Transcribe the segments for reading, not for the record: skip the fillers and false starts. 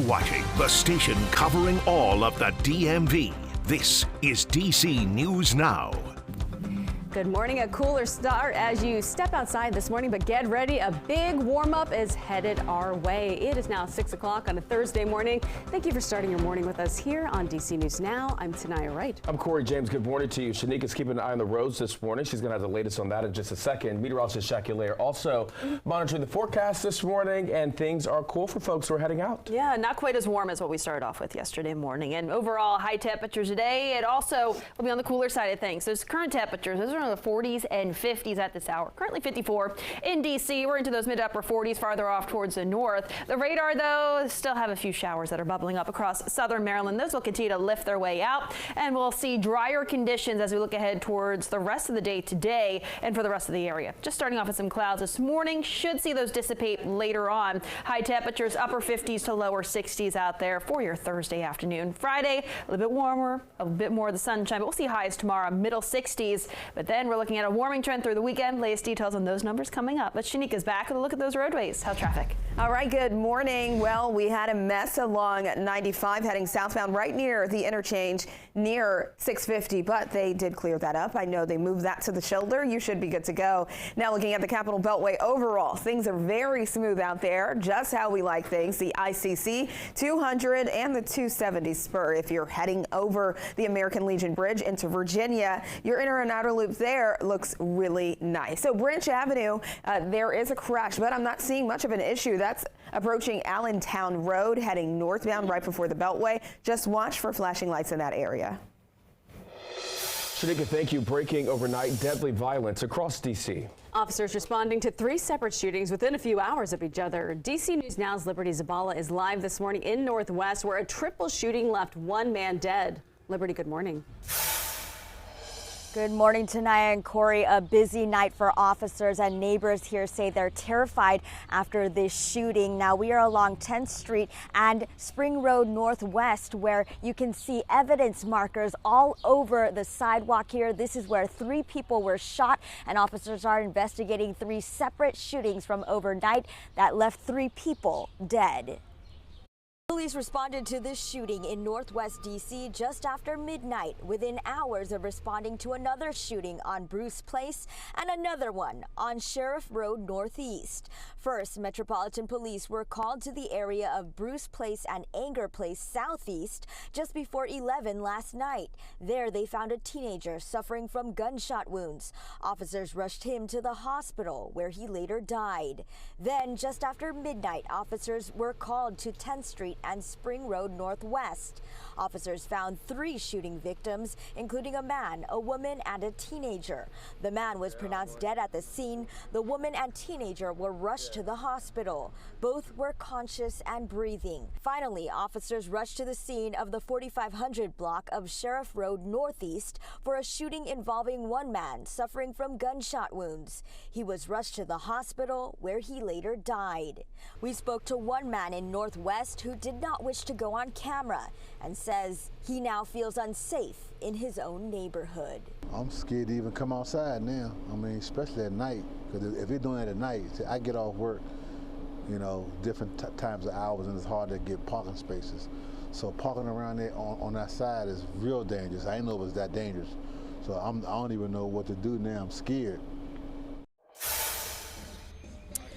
watching the station covering all of the DMV. This is DC News Now. Good morning. A cooler start as you step outside this morning, but get ready. A big warm up is headed our way. It is now 6 o'clock on a Thursday morning. Thank you for starting your morning with us here on DC News Now. I'm Tanaya Wright. I'm Corey James. Good morning to you. Shanika's keeping an eye on the roads this morning. She's going to have the latest on that in just a second. Meteorologist Jackie Lair also monitoring the forecast this morning, and things are cool for folks who are heading out. Yeah, not quite as warm as what we started off with yesterday morning. And overall high temperatures today. It also will be on the cooler side of things. Those current temperatures, those are in the 40s and 50s at this hour. Currently 54 in DC. We're into those mid to upper 40s farther off towards the north. The radar, though, still have a few showers that are bubbling up across southern Maryland. Those will continue to lift their way out, and we'll see drier conditions as we look ahead towards the rest of the day today and for the rest of the area. Just starting off with some clouds this morning. Should see those dissipate later on. High temperatures, upper 50s to lower 60s out there for your Thursday afternoon. Friday, a little bit warmer, a bit more of the sunshine, but we'll see highs tomorrow, middle 60s. But then we're looking at a warming trend through the weekend. Latest details on those numbers coming up. But Shanika's back with a look at those roadways. How's traffic? All right, good morning. Well, we had a mess along 95 heading southbound right near the interchange near 650, but they did clear that up. I know they moved that to the shoulder. You should be good to go. Now looking at the Capitol Beltway overall, things are very smooth out there, just how we like things. The ICC 200 and the 270 spur. If you're heading over the American Legion Bridge into Virginia, your inner and outer loop there looks really nice. So Branch Avenue, there is a crash, but I'm not seeing much of an issue. That's approaching Allentown Road, heading northbound right before the Beltway. Just watch for flashing lights in that area. Shanika, thank you. Breaking overnight, deadly violence across D.C. Officers responding to 3 separate shootings within a few hours of each other. DC News Now's Liberty Zabala is live this morning in Northwest, where a triple shooting left 1 man dead. Liberty, good morning. Good morning, Tanaya and Corey. A busy night for officers, and neighbors here say they're terrified after this shooting. Now we are along 10th Street and Spring Road Northwest, where you can see evidence markers all over the sidewalk here. This is where 3 people were shot, and officers are investigating 3 separate shootings from overnight that left 3 people dead. Police responded to this shooting in Northwest D.C. just after midnight, within hours of responding to another shooting on Bruce Place and another one on Sheriff Road Northeast. First, Metropolitan Police were called to the area of Bruce Place and Anger Place Southeast just before 11 last night. There, they found a teenager suffering from gunshot wounds. Officers rushed him to the hospital, where he later died. Then, just after midnight, officers were called to 10th Street and Spring Road Northwest. Officers found 3 shooting victims, including a man, a woman, and a teenager. The man was pronounced dead at the scene. The woman and teenager were rushed to the hospital. Both were conscious and breathing. Finally, officers rushed to the scene of the 4500 block of Sheriff Road Northeast for a shooting involving 1 man suffering from gunshot wounds. He was rushed to the hospital, where he later died. We spoke to 1 man in Northwest who did not wish to go on camera and says he now feels unsafe in his own neighborhood. I'm scared to even come outside now. I mean, especially at night, because if you're doing it at night, I get off work, you know, different times of hours, and it's hard to get parking spaces. So parking around there on that side is real dangerous. I didn't know it was that dangerous. So I don't even know what to do now. I'm scared.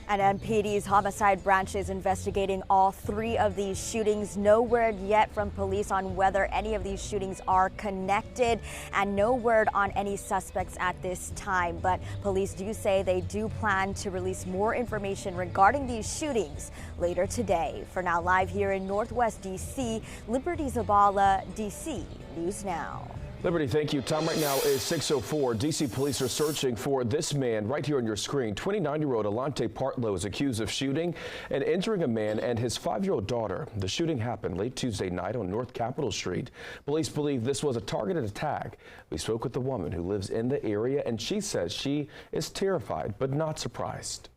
And MPD's homicide branch is investigating all 3 of these shootings. No word yet from police on whether any of these shootings are connected, and no word on any suspects at this time. But police do say they do plan to release more information regarding these shootings later today. For now, live here in Northwest D.C., Liberty Zabala, DC News Now. Liberty, thank you. Time right now is 6:04. D.C. police are searching for this man right here on your screen. 29-year-old Alante Partlow is accused of shooting and injuring a man and his 5-year-old daughter. The shooting happened late Tuesday night on North Capitol Street. Police believe this was a targeted attack. We spoke with the woman who lives in the area, and she says she is terrified but not surprised.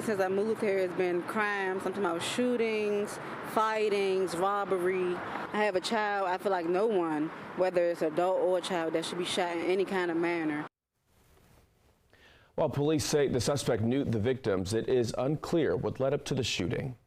Since I moved here, it's been crime, something about shootings, fightings, robbery. I have a child. I feel like no one, whether it's adult or a child, that should be shot in any kind of manner. While police say the suspect knew the victims, it is unclear what led up to the shooting.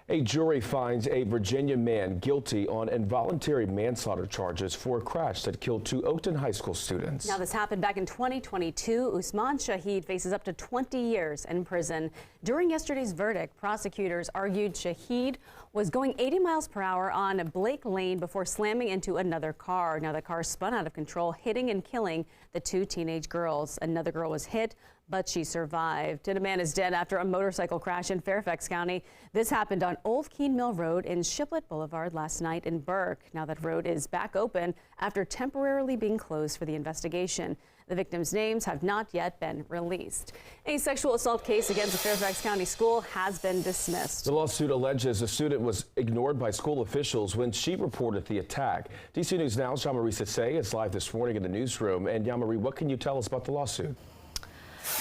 A jury finds a Virginia man guilty on involuntary manslaughter charges for a crash that killed 2 Oakton High School students. Now, this happened back in 2022. Usman Shahid faces up to 20 years in prison. During yesterday's verdict, prosecutors argued Shahid was going 80 miles per hour on Blake Lane before slamming into another car. Now, the car spun out of control, hitting and killing the 2 teenage girls. Another girl was hit, but she survived. And a man is dead after a motorcycle crash in Fairfax County. This happened on Old Keene Mill Road in Shiplet Boulevard last night in Burke. Now that road is back open after temporarily being closed for the investigation. The victims' names have not yet been released. A sexual assault case against a Fairfax County school has been dismissed. The lawsuit alleges a student was ignored by school officials when she reported the attack. DC News Now's Yamari Sase is live this morning in the newsroom. And Yamari, what can you tell us about the lawsuit?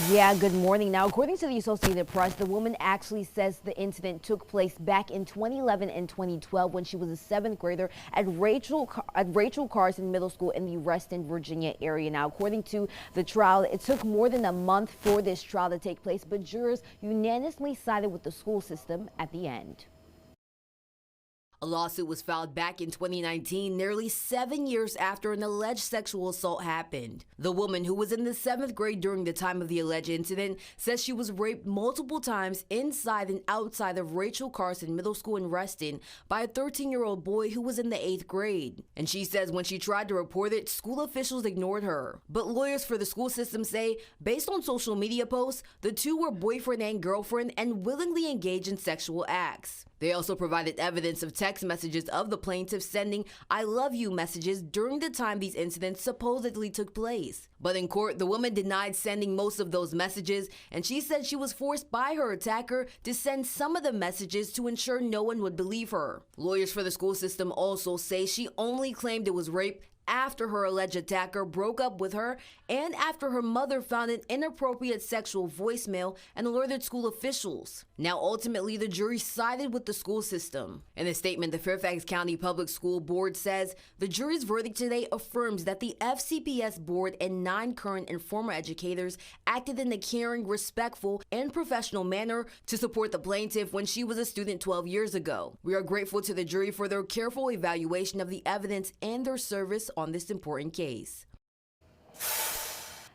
Yeah, good morning. Now, according to the Associated Press, the woman actually says the incident took place back in 2011 and 2012 when she was a 7th grader at Rachel Carson Middle School in the Reston, Virginia area. Now, according to the trial, it took more than a month for this trial to take place, but jurors unanimously sided with the school system at the end. A lawsuit was filed back in 2019, nearly 7 years after an alleged sexual assault happened. The woman, who was in the 7th grade during the time of the alleged incident, says she was raped multiple times inside and outside of Rachel Carson Middle School in Reston by a 13-year-old boy who was in the 8th grade. And she says when she tried to report it, school officials ignored her. But lawyers for the school system say, based on social media posts, the 2 were boyfriend and girlfriend and willingly engaged in sexual acts. They also provided evidence of text messages of the plaintiff sending "I love you" messages during the time these incidents supposedly took place. But in court, the woman denied sending most of those messages, and she said she was forced by her attacker to send some of the messages to ensure no one would believe her. Lawyers for the school system also say she only claimed it was rape after her alleged attacker broke up with her and after her mother found an inappropriate sexual voicemail and alerted school officials. Now, ultimately, the jury sided with the school system. In a statement, the Fairfax County Public School Board says the jury's verdict today affirms that the FCPS board and 9 current and former educators acted in a caring, respectful, and professional manner to support the plaintiff when she was a student 12 years ago. We are grateful to the jury for their careful evaluation of the evidence and their service on this important case.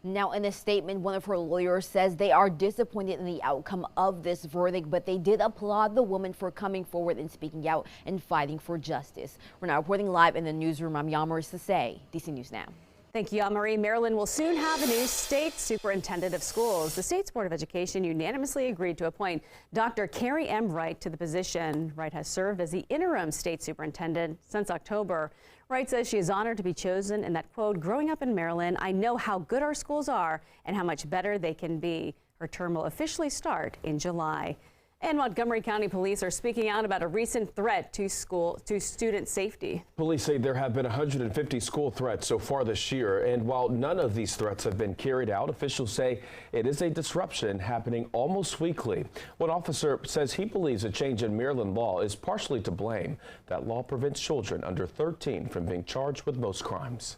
Now, in a statement, one of her lawyers says they are disappointed in the outcome of this verdict, but they did applaud the woman for coming forward and speaking out and fighting for justice. We're now reporting live in the newsroom. I'm Yamari Sase, DC News Now. Thank you, Yamari. Maryland will soon have a new state superintendent of schools. The state's Board of Education unanimously agreed to appoint Dr. Carrie M. Wright to the position. Wright has served as the interim state superintendent since October. Wright says she is honored to be chosen and that, quote, "Growing up in Maryland, I know how good our schools are and how much better they can be." Her term will officially start in July. And Montgomery County Police are speaking out about a recent threat to student safety. Police say there have been 150 school threats so far this year, and while none of these threats have been carried out, officials say it is a disruption happening almost weekly. One officer says he believes a change in Maryland law is partially to blame. That law prevents children under 13 from being charged with most crimes.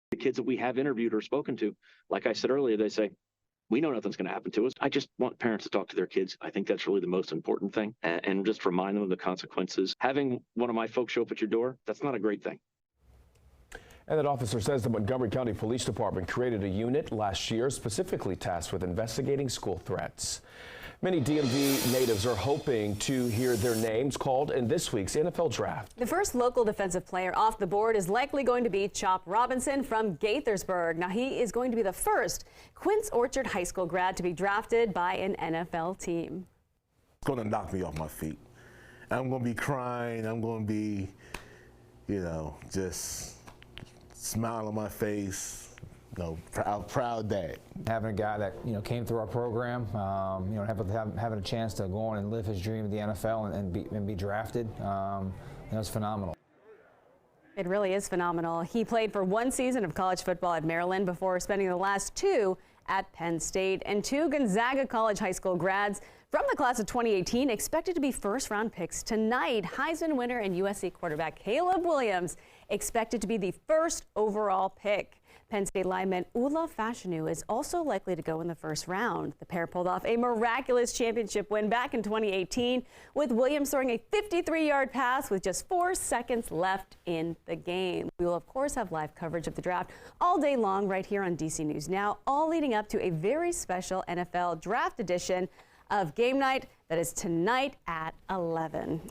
The kids that we have interviewed or spoken to, like I said earlier, they say, we know nothing's going to happen to us. I just want parents to talk to their kids. I think that's really the most important thing, and just remind them of the consequences. Having one of my folks show up at your door, that's not a great thing. And that officer says the Montgomery County Police Department created a unit last year specifically tasked with investigating school threats. Many DMV natives are hoping to hear their names called in this week's NFL Draft. The first local defensive player off the board is likely going to be Chop Robinson from Gaithersburg. Now, he is going to be the first Quince Orchard High School grad to be drafted by an NFL team. It's going to knock me off my feet. I'm going to be crying. I'm going to be, just smile on my face. Proud dad. Having a guy that came through our program, having a chance to go on and live his dream of the NFL and be drafted, it's phenomenal. It really is phenomenal. He played for 1 season of college football at Maryland before spending the last 2 at Penn State, and 2 Gonzaga College high school grads From the class of 2018, expected to be first-round picks tonight. Heisman winner and USC quarterback Caleb Williams expected to be the first overall pick. Penn State lineman Ula Fashanu is also likely to go in the first round. The pair pulled off a miraculous championship win back in 2018, with Williams throwing a 53-yard pass with just 4 seconds left in the game. We will, of course, have live coverage of the draft all day long right here on DC News Now, all leading up to a very special NFL Draft edition of Game Night that is tonight at 11.